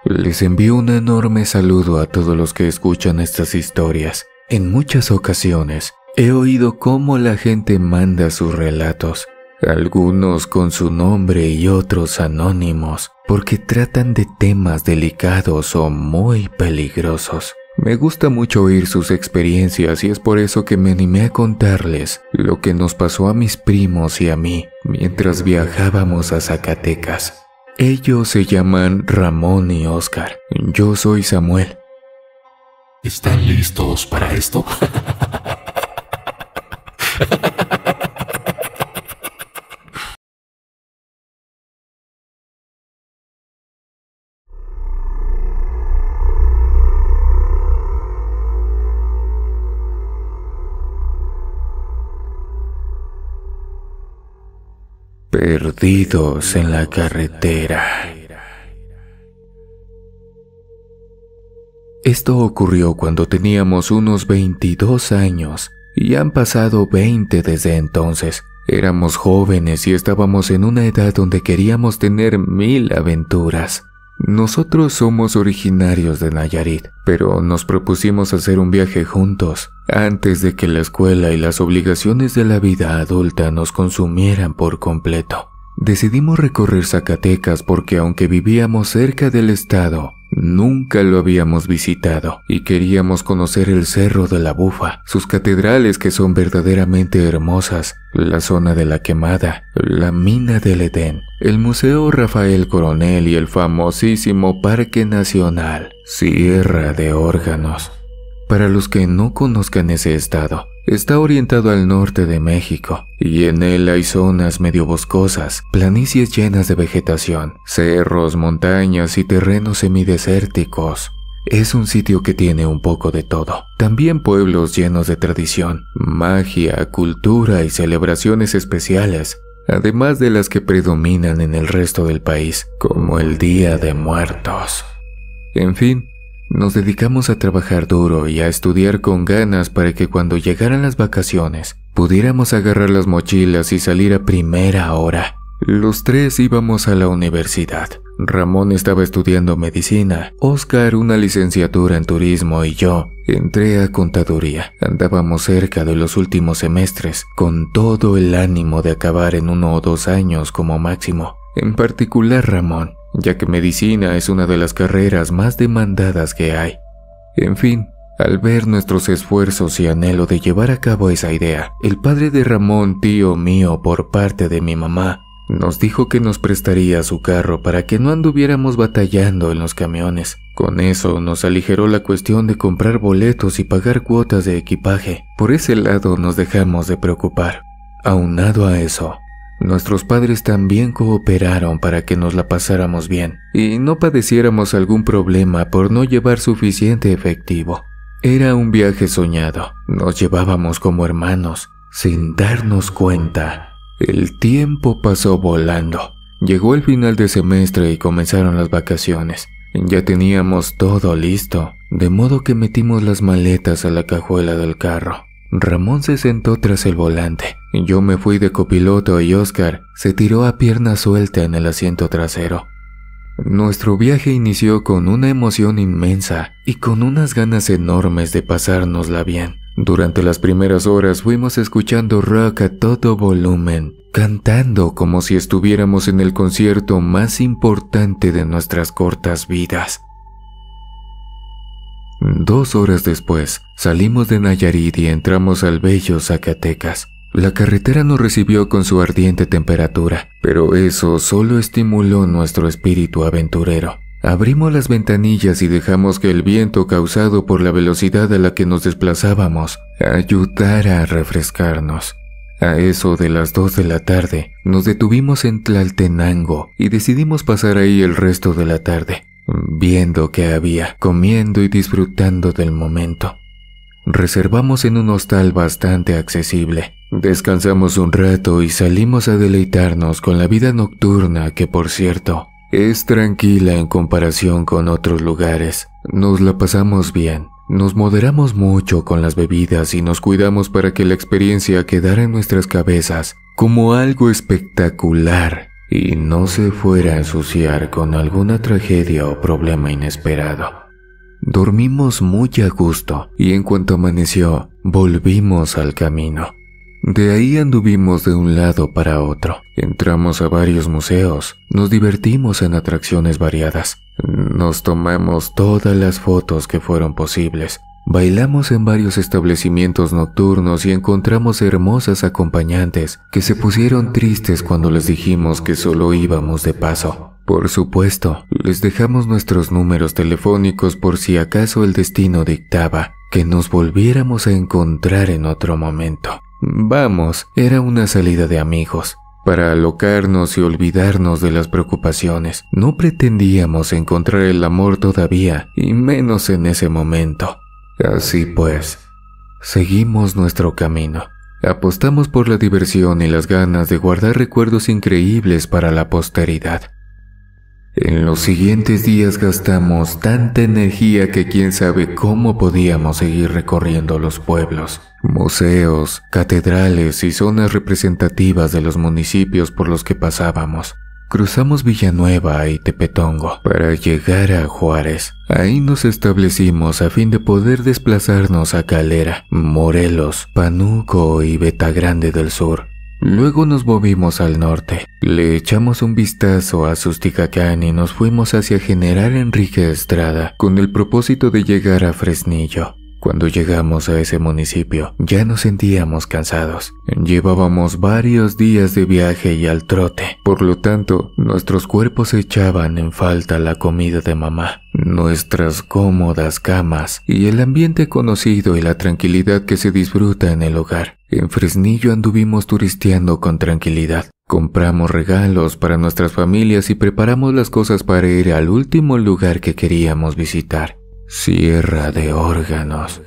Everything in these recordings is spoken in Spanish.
Les envío un enorme saludo a todos los que escuchan estas historias. En muchas ocasiones he oído cómo la gente manda sus relatos, algunos con su nombre y otros anónimos, porque tratan de temas delicados o muy peligrosos. Me gusta mucho oír sus experiencias y es por eso que me animé a contarles lo que nos pasó a mis primos y a mí mientras viajábamos a Zacatecas. Ellos se llaman Ramón y Óscar. Yo soy Samuel. ¿Están listos para esto? Perdidos en la carretera. Esto ocurrió cuando teníamos unos 22 años y han pasado 20 desde entonces. Éramos jóvenes y estábamos en una edad donde queríamos tener 1000 aventuras. Nosotros somos originarios de Nayarit, pero nos propusimos hacer un viaje juntos antes de que la escuela y las obligaciones de la vida adulta nos consumieran por completo. Decidimos recorrer Zacatecas porque aunque vivíamos cerca del estado, nunca lo habíamos visitado y queríamos conocer el Cerro de la Bufa, sus catedrales que son verdaderamente hermosas, la zona de la Quemada, la mina del Edén, el Museo Rafael Coronel y el famosísimo Parque Nacional Sierra de Órganos. Para los que no conozcan ese estado, está orientado al norte de México y en él hay zonas medio boscosas, planicies llenas de vegetación, cerros, montañas y terrenos semidesérticos. Es un sitio que tiene un poco de todo. También pueblos llenos de tradición, magia, cultura y celebraciones especiales, además de las que predominan en el resto del país, como el Día de Muertos. En fin, nos dedicamos a trabajar duro y a estudiar con ganas para que cuando llegaran las vacaciones pudiéramos agarrar las mochilas y salir a primera hora. Los tres íbamos a la universidad. Ramón estaba estudiando medicina, Óscar una licenciatura en turismo y yo entré a contaduría. Andábamos cerca de los últimos semestres, con todo el ánimo de acabar en 1 o 2 años como máximo. En particular Ramón, ya que medicina es una de las carreras más demandadas que hay. En fin, al ver nuestros esfuerzos y anhelo de llevar a cabo esa idea, el padre de Ramón, tío mío por parte de mi mamá, nos dijo que nos prestaría su carro para que no anduviéramos batallando en los camiones. Con eso nos aligeró la cuestión de comprar boletos y pagar cuotas de equipaje. Por ese lado nos dejamos de preocupar. Aunado a eso, nuestros padres también cooperaron para que nos la pasáramos bien y no padeciéramos algún problema por no llevar suficiente efectivo. Era un viaje soñado, nos llevábamos como hermanos, sin darnos cuenta. El tiempo pasó volando. Llegó el final de semestre y comenzaron las vacaciones. Ya teníamos todo listo, de modo que metimos las maletas a la cajuela del carro. Ramón se sentó tras el volante. Yo me fui de copiloto y Óscar se tiró a pierna suelta en el asiento trasero. Nuestro viaje inició con una emoción inmensa y con unas ganas enormes de pasárnosla bien. Durante las primeras horas fuimos escuchando rock a todo volumen, cantando como si estuviéramos en el concierto más importante de nuestras cortas vidas. 2 horas después, salimos de Nayarit y entramos al bello Zacatecas. La carretera nos recibió con su ardiente temperatura, pero eso solo estimuló nuestro espíritu aventurero. Abrimos las ventanillas y dejamos que el viento causado por la velocidad a la que nos desplazábamos ayudara a refrescarnos. A eso de las 2 de la tarde, nos detuvimos en Tlaltenango y decidimos pasar ahí el resto de la tarde, viendo qué había, comiendo y disfrutando del momento. Reservamos en un hostal bastante accesible. Descansamos un rato y salimos a deleitarnos con la vida nocturna que, por cierto, es tranquila en comparación con otros lugares. Nos la pasamos bien, nos moderamos mucho con las bebidas y nos cuidamos para que la experiencia quedara en nuestras cabezas como algo espectacular y no se fuera a ensuciar con alguna tragedia o problema inesperado. Dormimos muy a gusto y en cuanto amaneció, volvimos al camino. De ahí anduvimos de un lado para otro. Entramos a varios museos, nos divertimos en atracciones variadas, nos tomamos todas las fotos que fueron posibles, bailamos en varios establecimientos nocturnos y encontramos hermosas acompañantes que se pusieron tristes cuando les dijimos que solo íbamos de paso. Por supuesto, les dejamos nuestros números telefónicos por si acaso el destino dictaba que nos volviéramos a encontrar en otro momento. Vamos, era una salida de amigos, para alocarnos y olvidarnos de las preocupaciones. No pretendíamos encontrar el amor todavía, y menos en ese momento. Así pues, seguimos nuestro camino. Apostamos por la diversión y las ganas de guardar recuerdos increíbles para la posteridad. En los siguientes días gastamos tanta energía que quién sabe cómo podíamos seguir recorriendo los pueblos, museos, catedrales y zonas representativas de los municipios por los que pasábamos. Cruzamos Villanueva y Tepetongo para llegar a Juárez. Ahí nos establecimos a fin de poder desplazarnos a Calera, Morelos, Pánuco y Betagrande del Sur. Luego nos movimos al norte, le echamos un vistazo a Susticacán y nos fuimos hacia General Enrique Estrada con el propósito de llegar a Fresnillo. Cuando llegamos a ese municipio, ya nos sentíamos cansados. Llevábamos varios días de viaje y al trote, por lo tanto, nuestros cuerpos echaban en falta la comida de mamá, nuestras cómodas camas y el ambiente conocido y la tranquilidad que se disfruta en el hogar. En Fresnillo anduvimos turisteando con tranquilidad. Compramos regalos para nuestras familias y preparamos las cosas para ir al último lugar que queríamos visitar. Sierra de Órganos.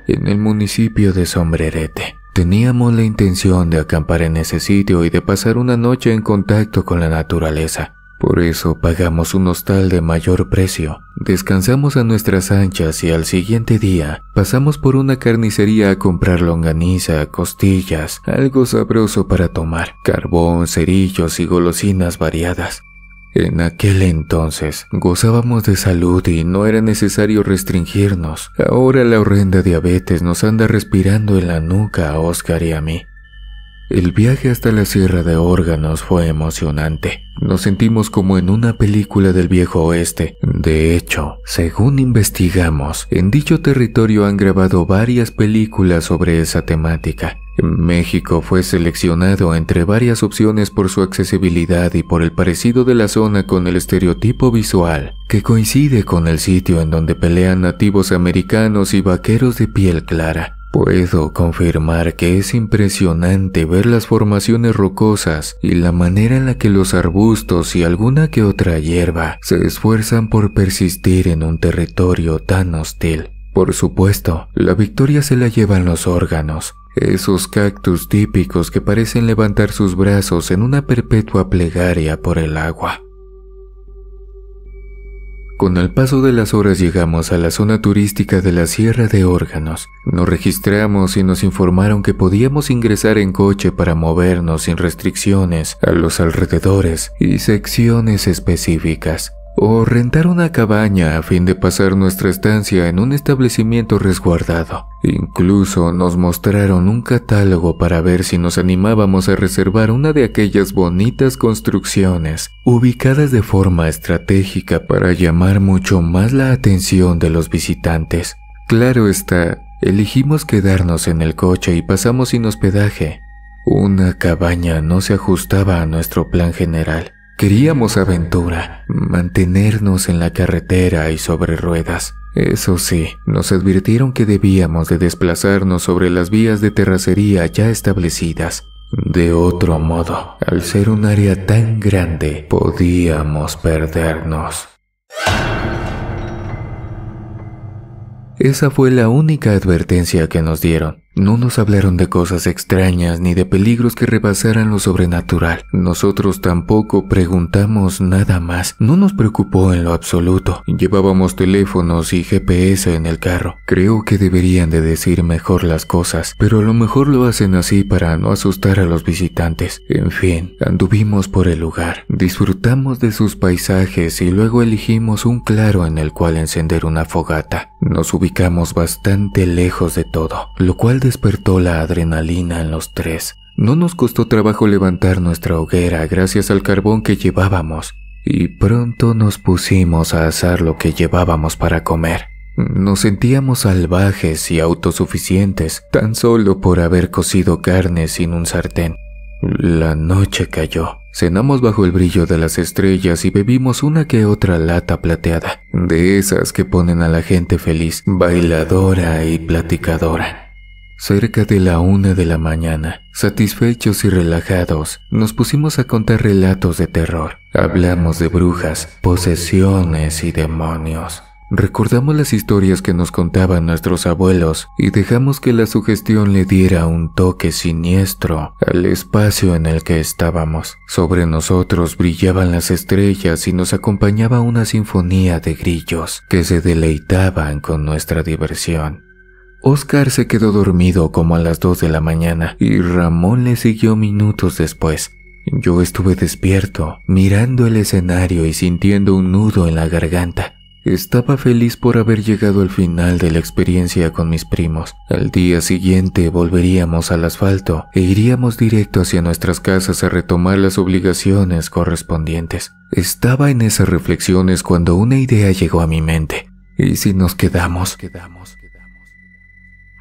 En el municipio de Sombrerete, teníamos la intención de acampar en ese sitio y de pasar una noche en contacto con la naturaleza. Por eso pagamos un hostal de mayor precio, descansamos a nuestras anchas y al siguiente día pasamos por una carnicería a comprar longaniza, costillas, algo sabroso para tomar, carbón, cerillos y golosinas variadas. En aquel entonces gozábamos de salud y no era necesario restringirnos. Ahora la horrenda diabetes nos anda respirando en la nuca a Oscar y a mí. El viaje hasta la Sierra de Órganos fue emocionante. Nos sentimos como en una película del viejo oeste. De hecho, según investigamos, en dicho territorio han grabado varias películas sobre esa temática. México fue seleccionado entre varias opciones por su accesibilidad y por el parecido de la zona con el estereotipo visual, que coincide con el sitio en donde pelean nativos americanos y vaqueros de piel clara. Puedo confirmar que es impresionante ver las formaciones rocosas y la manera en la que los arbustos y alguna que otra hierba se esfuerzan por persistir en un territorio tan hostil. Por supuesto, la victoria se la llevan los órganos, esos cactus típicos que parecen levantar sus brazos en una perpetua plegaria por el agua. Con el paso de las horas llegamos a la zona turística de la Sierra de Órganos. Nos registramos y nos informaron que podíamos ingresar en coche para movernos sin restricciones a los alrededores y secciones específicas, o rentar una cabaña a fin de pasar nuestra estancia en un establecimiento resguardado. Incluso nos mostraron un catálogo para ver si nos animábamos a reservar una de aquellas bonitas construcciones ubicadas de forma estratégica para llamar mucho más la atención de los visitantes. Claro está, elegimos quedarnos en el coche y pasamos sin hospedaje. Una cabaña no se ajustaba a nuestro plan general. Queríamos aventura, mantenernos en la carretera y sobre ruedas. Eso sí, nos advirtieron que debíamos de desplazarnos sobre las vías de terracería ya establecidas. De otro modo, al ser un área tan grande, podíamos perdernos. Esa fue la única advertencia que nos dieron. No nos hablaron de cosas extrañas ni de peligros que rebasaran lo sobrenatural. Nosotros tampoco preguntamos nada más. No nos preocupó en lo absoluto. Llevábamos teléfonos y GPS en el carro. Creo que deberían de decir mejor las cosas, pero a lo mejor lo hacen así para no asustar a los visitantes. En fin, anduvimos por el lugar. Disfrutamos de sus paisajes y luego elegimos un claro en el cual encender una fogata. Nos ubicamos bastante lejos de todo, lo cual despertó la adrenalina en los tres. No nos costó trabajo levantar nuestra hoguera gracias al carbón que llevábamos, y pronto nos pusimos a asar lo que llevábamos para comer. Nos sentíamos salvajes y autosuficientes, tan solo por haber cocido carne sin un sartén. La noche cayó. Cenamos bajo el brillo de las estrellas y bebimos una que otra lata plateada, de esas que ponen a la gente feliz, bailadora y platicadora. Cerca de la 1 de la mañana, satisfechos y relajados, nos pusimos a contar relatos de terror. Hablamos de brujas, posesiones y demonios. Recordamos las historias que nos contaban nuestros abuelos y dejamos que la sugestión le diera un toque siniestro al espacio en el que estábamos. Sobre nosotros brillaban las estrellas y nos acompañaba una sinfonía de grillos que se deleitaban con nuestra diversión. Oscar se quedó dormido como a las 2 de la mañana y Ramón le siguió minutos después. Yo estuve despierto, mirando el escenario y sintiendo un nudo en la garganta. Estaba feliz por haber llegado al final de la experiencia con mis primos. Al día siguiente volveríamos al asfalto e iríamos directo hacia nuestras casas a retomar las obligaciones correspondientes. Estaba en esas reflexiones cuando una idea llegó a mi mente. ¿Y si nos quedamos?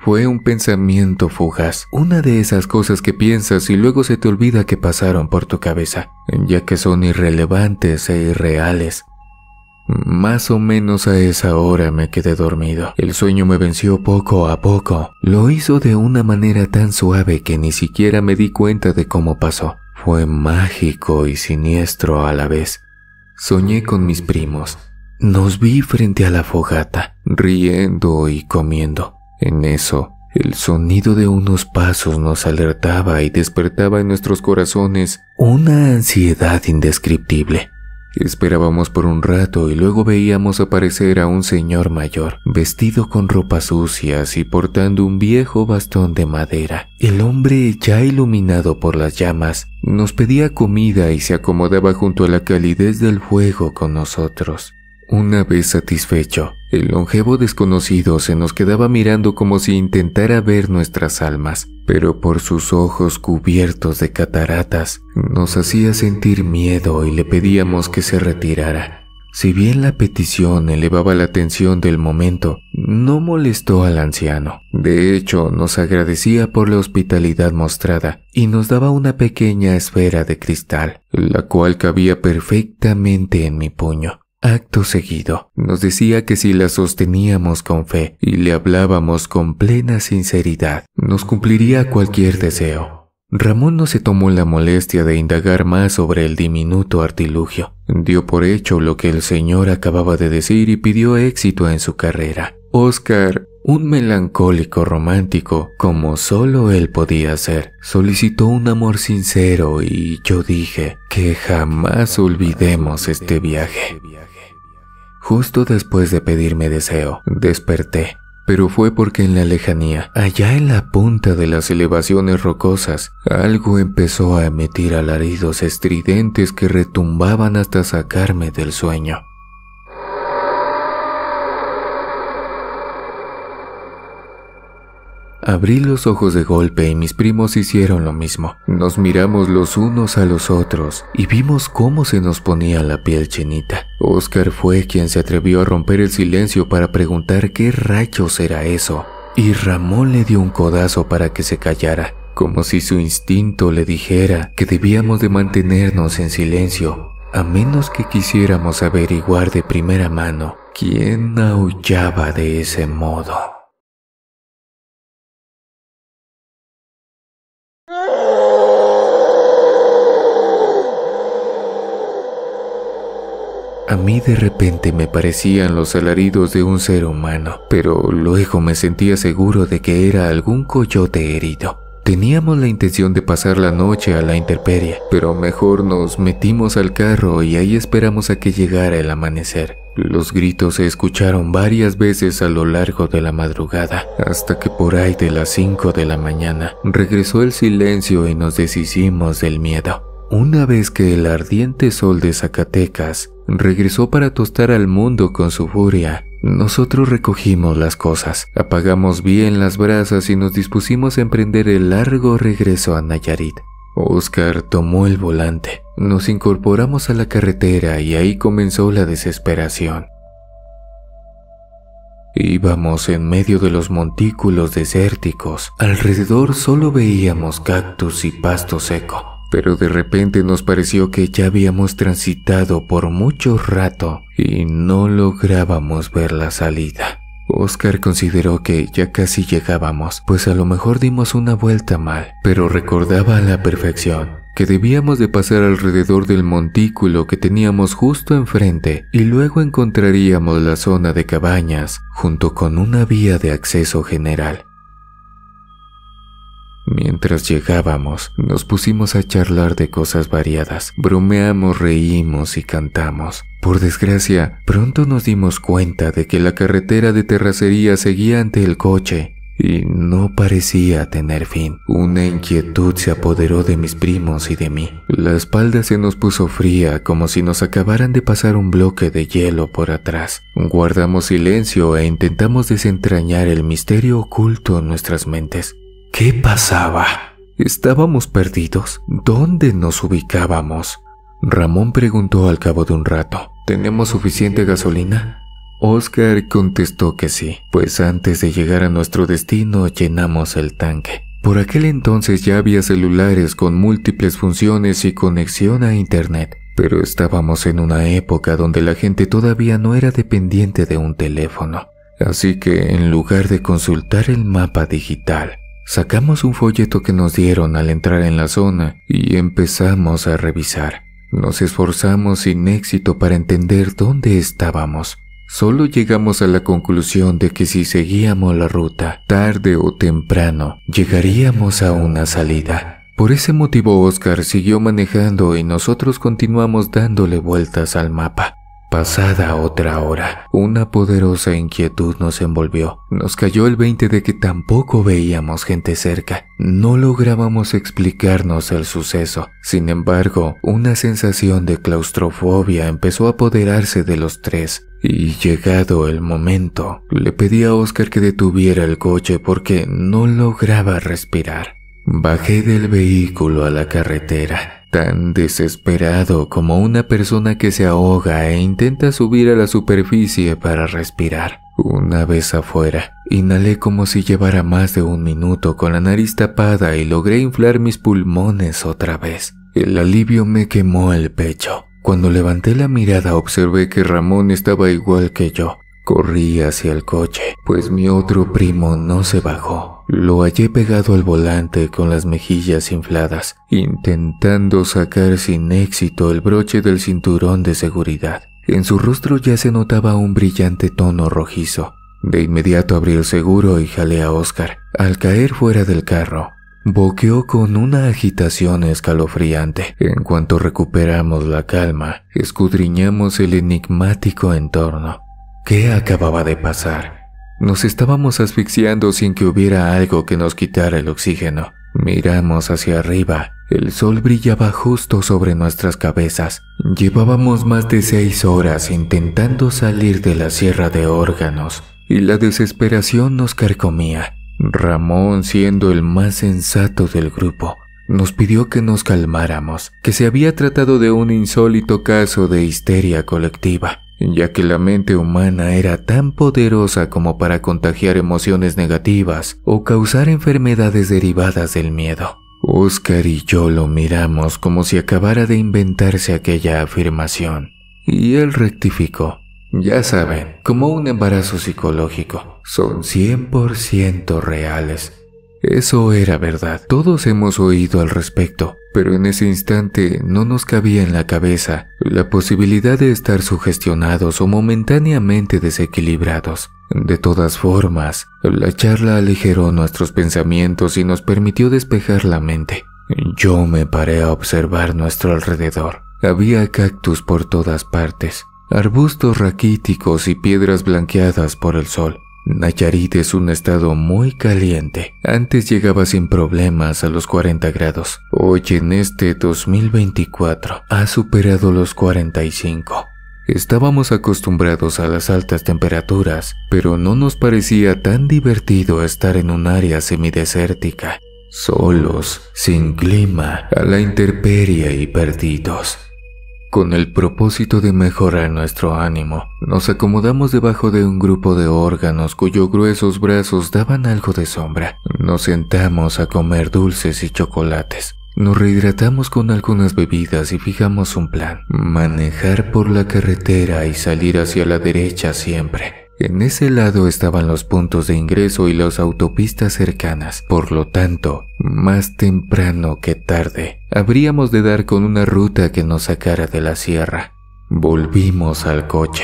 Fue un pensamiento fugaz, una de esas cosas que piensas y luego se te olvida que pasaron por tu cabeza, ya que son irrelevantes e irreales. Más o menos a esa hora me quedé dormido. El sueño me venció poco a poco. Lo hizo de una manera tan suave que ni siquiera me di cuenta de cómo pasó. Fue mágico y siniestro a la vez. Soñé con mis primos. Nos vi frente a la fogata, riendo y comiendo. En eso, el sonido de unos pasos nos alertaba y despertaba en nuestros corazones una ansiedad indescriptible. Esperábamos por un rato y luego veíamos aparecer a un señor mayor, vestido con ropas sucias y portando un viejo bastón de madera. El hombre, ya iluminado por las llamas, nos pedía comida y se acomodaba junto a la calidez del fuego con nosotros. Una vez satisfecho, el longevo desconocido se nos quedaba mirando como si intentara ver nuestras almas, pero por sus ojos cubiertos de cataratas nos hacía sentir miedo y le pedíamos que se retirara. Si bien la petición elevaba la tensión del momento, no molestó al anciano. De hecho, nos agradecía por la hospitalidad mostrada y nos daba una pequeña esfera de cristal, la cual cabía perfectamente en mi puño. Acto seguido, nos decía que si la sosteníamos con fe y le hablábamos con plena sinceridad, nos cumpliría cualquier deseo. Ramón no se tomó la molestia de indagar más sobre el diminuto artilugio. Dio por hecho lo que el señor acababa de decir y pidió éxito en su carrera. Oscar, un melancólico romántico, como solo él podía ser, solicitó un amor sincero y yo dije que jamás olvidemos este viaje. Justo después de pedirme deseo, desperté, pero fue porque en la lejanía, allá en la punta de las elevaciones rocosas, algo empezó a emitir alaridos estridentes que retumbaban hasta sacarme del sueño. Abrí los ojos de golpe y mis primos hicieron lo mismo. Nos miramos los unos a los otros y vimos cómo se nos ponía la piel chinita. Oscar fue quien se atrevió a romper el silencio para preguntar qué rayos era eso, y Ramón le dio un codazo para que se callara, como si su instinto le dijera que debíamos de mantenernos en silencio, a menos que quisiéramos averiguar de primera mano quién aullaba de ese modo. A mí de repente me parecían los alaridos de un ser humano, pero luego me sentía seguro de que era algún coyote herido. Teníamos la intención de pasar la noche a la intemperie, pero mejor nos metimos al carro y ahí esperamos a que llegara el amanecer. Los gritos se escucharon varias veces a lo largo de la madrugada, hasta que por ahí de las 5 de la mañana regresó el silencio y nos deshicimos del miedo. Una vez que el ardiente sol de Zacatecas regresó para tostar al mundo con su furia, nosotros recogimos las cosas, apagamos bien las brasas y nos dispusimos a emprender el largo regreso a Nayarit. Oscar tomó el volante, nos incorporamos a la carretera y ahí comenzó la desesperación. Íbamos en medio de los montículos desérticos, alrededor solo veíamos cactus y pasto seco. Pero de repente nos pareció que ya habíamos transitado por mucho rato y no lográbamos ver la salida. Oscar consideró que ya casi llegábamos, pues a lo mejor dimos una vuelta mal, pero recordaba a la perfección que debíamos de pasar alrededor del montículo que teníamos justo enfrente y luego encontraríamos la zona de cabañas junto con una vía de acceso general. Mientras llegábamos, nos pusimos a charlar de cosas variadas, bromeamos, reímos y cantamos. Por desgracia, pronto nos dimos cuenta de que la carretera de terracería seguía ante el coche y no parecía tener fin. Una inquietud se apoderó de mis primos y de mí. La espalda se nos puso fría, como si nos acabaran de pasar un bloque de hielo por atrás. Guardamos silencio e intentamos desentrañar el misterio oculto en nuestras mentes. ¿Qué pasaba? ¿Estábamos perdidos? ¿Dónde nos ubicábamos? Ramón preguntó al cabo de un rato. ¿Tenemos suficiente gasolina? Oscar contestó que sí, pues antes de llegar a nuestro destino llenamos el tanque. Por aquel entonces ya había celulares con múltiples funciones y conexión a internet, pero estábamos en una época donde la gente todavía no era dependiente de un teléfono. Así que en lugar de consultar el mapa digital, sacamos un folleto que nos dieron al entrar en la zona y empezamos a revisar. Nos esforzamos sin éxito para entender dónde estábamos. Solo llegamos a la conclusión de que si seguíamos la ruta, tarde o temprano, llegaríamos a una salida. Por ese motivo Oscar siguió manejando y nosotros continuamos dándole vueltas al mapa. Pasada otra hora, una poderosa inquietud nos envolvió. Nos cayó el 20 de que tampoco veíamos gente cerca. No lográbamos explicarnos el suceso. Sin embargo, una sensación de claustrofobia empezó a apoderarse de los tres. Y llegado el momento, le pedí a Oscar que detuviera el coche porque no lograba respirar. Bajé del vehículo a la carretera, tan desesperado como una persona que se ahoga e intenta subir a la superficie para respirar. Una vez afuera, inhalé como si llevara más de un minuto con la nariz tapada y logré inflar mis pulmones otra vez. El alivio me quemó el pecho. Cuando levanté la mirada observé que Ramón estaba igual que yo. Corrí hacia el coche, pues mi otro primo no se bajó. Lo hallé pegado al volante con las mejillas infladas, intentando sacar sin éxito el broche del cinturón de seguridad. En su rostro ya se notaba un brillante tono rojizo. De inmediato abrí el seguro y jalé a Oscar. Al caer fuera del carro, boqueó con una agitación escalofriante. En cuanto recuperamos la calma, escudriñamos el enigmático entorno. ¿Qué acababa de pasar? Nos estábamos asfixiando sin que hubiera algo que nos quitara el oxígeno. Miramos hacia arriba. El sol brillaba justo sobre nuestras cabezas. Llevábamos más de 6 horas intentando salir de la Sierra de Órganos y la desesperación nos carcomía. Ramón, siendo el más sensato del grupo, nos pidió que nos calmáramos, que se había tratado de un insólito caso de histeria colectiva, ya que la mente humana era tan poderosa como para contagiar emociones negativas o causar enfermedades derivadas del miedo. Oscar y yo lo miramos como si acabara de inventarse aquella afirmación, y él rectificó. Ya saben, como un embarazo psicológico, son 100% reales. Eso era verdad. Todos hemos oído al respecto, pero en ese instante no nos cabía en la cabeza la posibilidad de estar sugestionados o momentáneamente desequilibrados. De todas formas, la charla aligeró nuestros pensamientos y nos permitió despejar la mente. Yo me paré a observar nuestro alrededor. Había cactus por todas partes, arbustos raquíticos y piedras blanqueadas por el sol. Nayarit es un estado muy caliente. Antes llegaba sin problemas a los 40 grados. Hoy en este 2024 ha superado los 45. Estábamos acostumbrados a las altas temperaturas, pero no nos parecía tan divertido estar en un área semidesértica, solos, sin clima, a la intemperie y perdidos. Con el propósito de mejorar nuestro ánimo, nos acomodamos debajo de un grupo de órganos cuyos gruesos brazos daban algo de sombra. Nos sentamos a comer dulces y chocolates. Nos rehidratamos con algunas bebidas y fijamos un plan: manejar por la carretera y salir hacia la derecha siempre. En ese lado estaban los puntos de ingreso y las autopistas cercanas. Por lo tanto, más temprano que tarde, habríamos de dar con una ruta que nos sacara de la sierra. Volvimos al coche.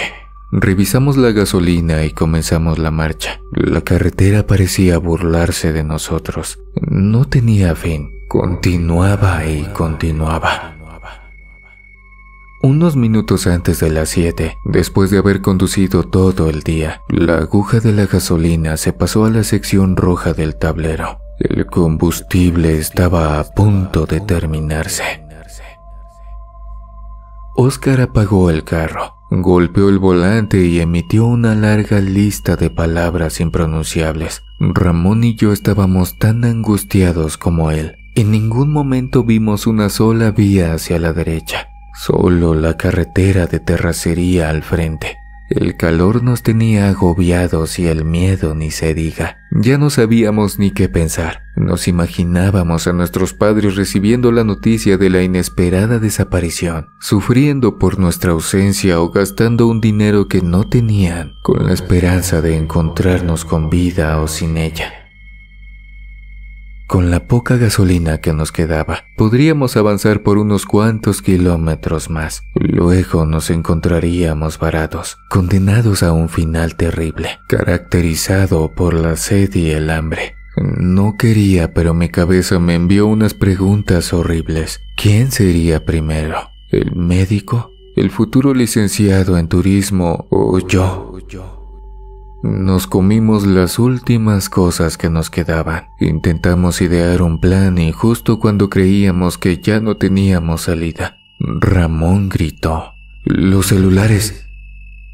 Revisamos la gasolina y comenzamos la marcha. La carretera parecía burlarse de nosotros. No tenía fin. Continuaba y continuaba. Unos minutos antes de las 7, después de haber conducido todo el día, la aguja de la gasolina se pasó a la sección roja del tablero. El combustible estaba a punto de terminarse. Oscar apagó el carro, golpeó el volante y emitió una larga lista de palabras impronunciables. Ramón y yo estábamos tan angustiados como él. En ningún momento vimos una sola vía hacia la derecha. Solo la carretera de terracería al frente. El calor nos tenía agobiados y el miedo ni se diga. Ya no sabíamos ni qué pensar. Nos imaginábamos a nuestros padres recibiendo la noticia de la inesperada desaparición, sufriendo por nuestra ausencia o gastando un dinero que no tenían, con la esperanza de encontrarnos con vida o sin ella. Con la poca gasolina que nos quedaba, podríamos avanzar por unos cuantos kilómetros más. Luego nos encontraríamos varados, condenados a un final terrible, caracterizado por la sed y el hambre. No quería, pero mi cabeza me envió unas preguntas horribles. ¿Quién sería primero? ¿El médico? ¿El futuro licenciado en turismo? ¿O yo? Nos comimos las últimas cosas que nos quedaban. Intentamos idear un plan y justo cuando creíamos que ya no teníamos salida, Ramón gritó: ¡Los celulares!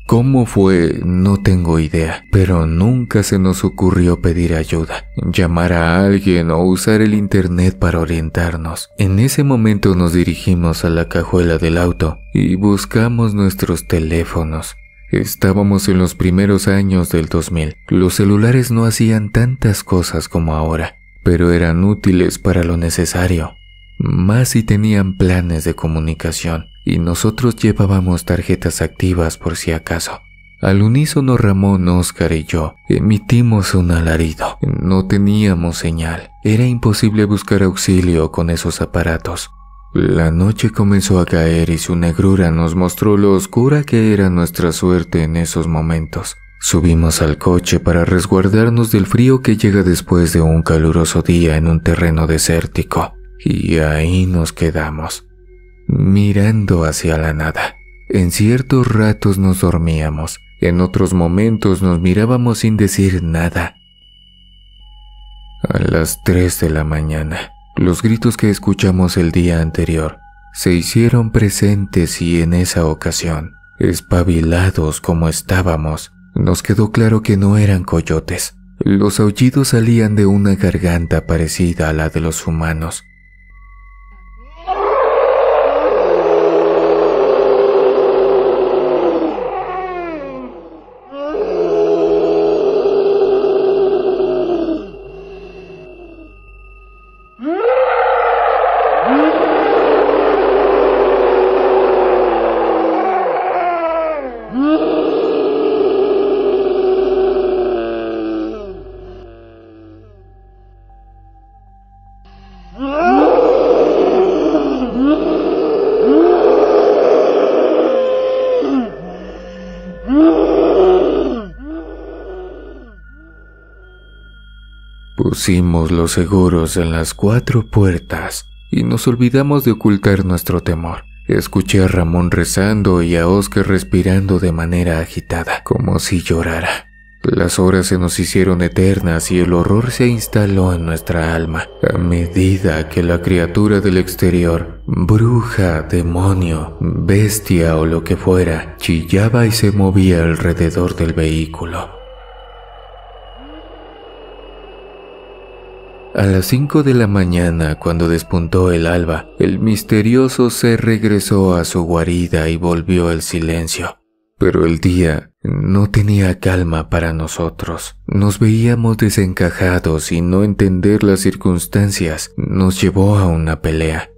¿Cómo fue? No tengo idea, pero nunca se nos ocurrió pedir ayuda, llamar a alguien o usar el internet para orientarnos. En ese momento nos dirigimos a la cajuela del auto y buscamos nuestros teléfonos. Estábamos en los primeros años del 2000. Los celulares no hacían tantas cosas como ahora, pero eran útiles para lo necesario. Más si tenían planes de comunicación, y nosotros llevábamos tarjetas activas por si acaso. Al unísono Ramón, Oscar y yo emitimos un alarido. No teníamos señal. Era imposible buscar auxilio con esos aparatos. La noche comenzó a caer y su negrura nos mostró lo oscura que era nuestra suerte en esos momentos. Subimos al coche para resguardarnos del frío que llega después de un caluroso día en un terreno desértico, y ahí nos quedamos, mirando hacia la nada. En ciertos ratos nos dormíamos, en otros momentos nos mirábamos sin decir nada. A las 3 de la mañana, los gritos que escuchamos el día anterior se hicieron presentes y en esa ocasión, espabilados como estábamos, nos quedó claro que no eran coyotes. Los aullidos salían de una garganta parecida a la de los humanos. Pusimos los seguros en las 4 puertas y nos olvidamos de ocultar nuestro temor. Escuché a Ramón rezando y a Óscar respirando de manera agitada, como si llorara. Las horas se nos hicieron eternas y el horror se instaló en nuestra alma a medida que la criatura del exterior, bruja, demonio, bestia o lo que fuera, chillaba y se movía alrededor del vehículo. A las 5 de la mañana, cuando despuntó el alba, el misterioso ser regresó a su guarida y volvió el silencio. Pero el día no tenía calma para nosotros. Nos veíamos desencajados y no entender las circunstancias nos llevó a una pelea.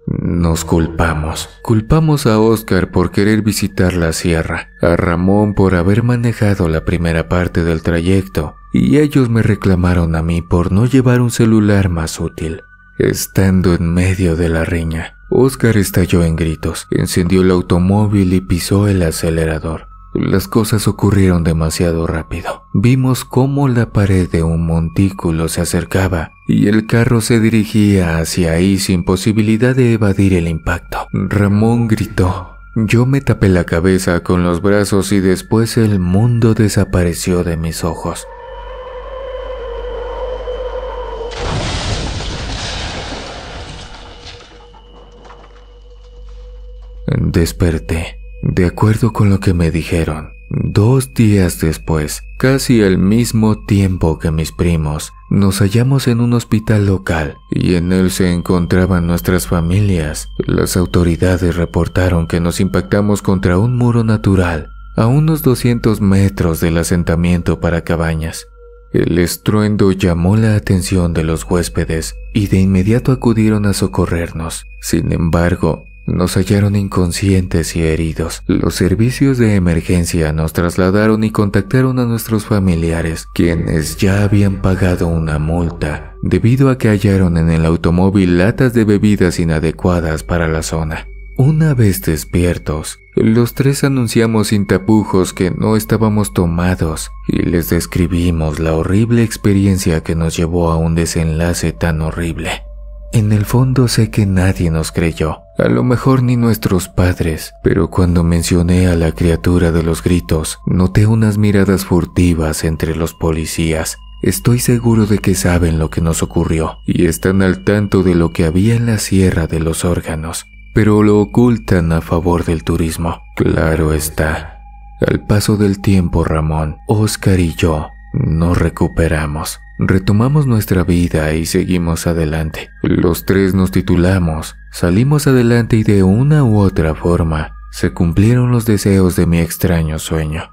Nos culpamos. Culpamos a Óscar por querer visitar la sierra, a Ramón por haber manejado la primera parte del trayecto, y ellos me reclamaron a mí por no llevar un celular más útil. Estando en medio de la riña, Óscar estalló en gritos, encendió el automóvil y pisó el acelerador. Las cosas ocurrieron demasiado rápido. Vimos cómo la pared de un montículo se acercaba y el carro se dirigía hacia ahí sin posibilidad de evadir el impacto. Ramón gritó. Yo me tapé la cabeza con los brazos y después el mundo desapareció de mis ojos. Desperté, de acuerdo con lo que me dijeron, 2 días después, casi al mismo tiempo que mis primos, nos hallamos en un hospital local y en él se encontraban nuestras familias. Las autoridades reportaron que nos impactamos contra un muro natural a unos 200 metros del asentamiento para cabañas. El estruendo llamó la atención de los huéspedes y de inmediato acudieron a socorrernos. Sin embargo, nos hallaron inconscientes y heridos. Los servicios de emergencia nos trasladaron y contactaron a nuestros familiares, quienes ya habían pagado una multa, debido a que hallaron en el automóvil latas de bebidas inadecuadas para la zona. Una vez despiertos, los 3 anunciamos sin tapujos que no estábamos tomados y les describimos la horrible experiencia que nos llevó a un desenlace tan horrible. En el fondo sé que nadie nos creyó, a lo mejor ni nuestros padres, pero cuando mencioné a la criatura de los gritos, noté unas miradas furtivas entre los policías. Estoy seguro de que saben lo que nos ocurrió y están al tanto de lo que había en la Sierra de los Órganos, pero lo ocultan a favor del turismo. Claro está. Al paso del tiempo, Ramón, Óscar y yo nos recuperamos. Retomamos nuestra vida y seguimos adelante. Los 3 nos titulamos, salimos adelante y de una u otra forma se cumplieron los deseos de mi extraño sueño.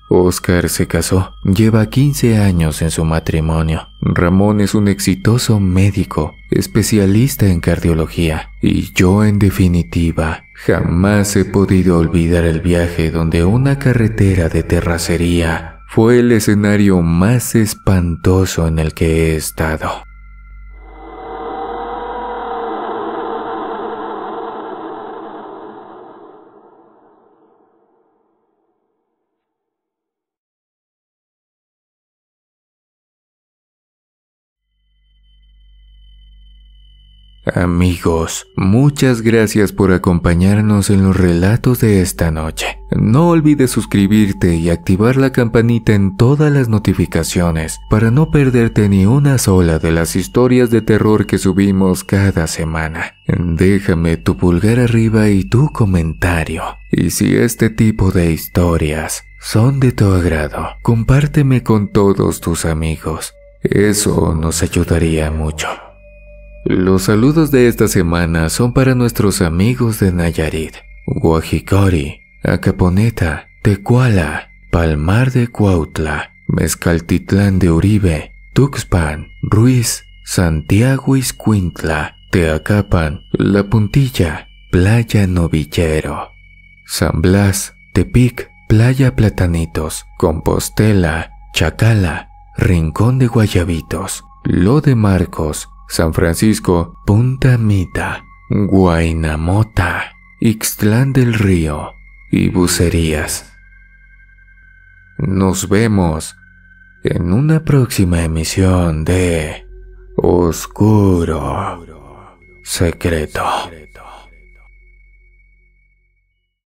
Óscar se casó, lleva 15 años en su matrimonio. Ramón es un exitoso médico, especialista en cardiología. Y yo, en definitiva, jamás he podido olvidar el viaje donde una carretera de terracería fue el escenario más espantoso en el que he estado. Amigos, muchas gracias por acompañarnos en los relatos de esta noche. No olvides suscribirte y activar la campanita en todas las notificaciones para no perderte ni una sola de las historias de terror que subimos cada semana. Déjame tu pulgar arriba y tu comentario. Y si este tipo de historias son de tu agrado, compárteme con todos tus amigos. Eso nos ayudaría mucho. Los saludos de esta semana son para nuestros amigos de Nayarit, Guajicori, Acaponeta, Tecuala, Palmar de Cuautla, Mezcaltitlán de Uribe, Tuxpan, Ruiz, Santiago Ixcuintla, Teacapan, La Puntilla, Playa Novillero, San Blas, Tepic, Playa Platanitos, Compostela, Chacala, Rincón de Guayabitos, Lo de Marcos, San Francisco, Punta Mita, Guaynamota, Ixtlán del Río y Bucerías. Nos vemos en una próxima emisión de Oscuro Secreto.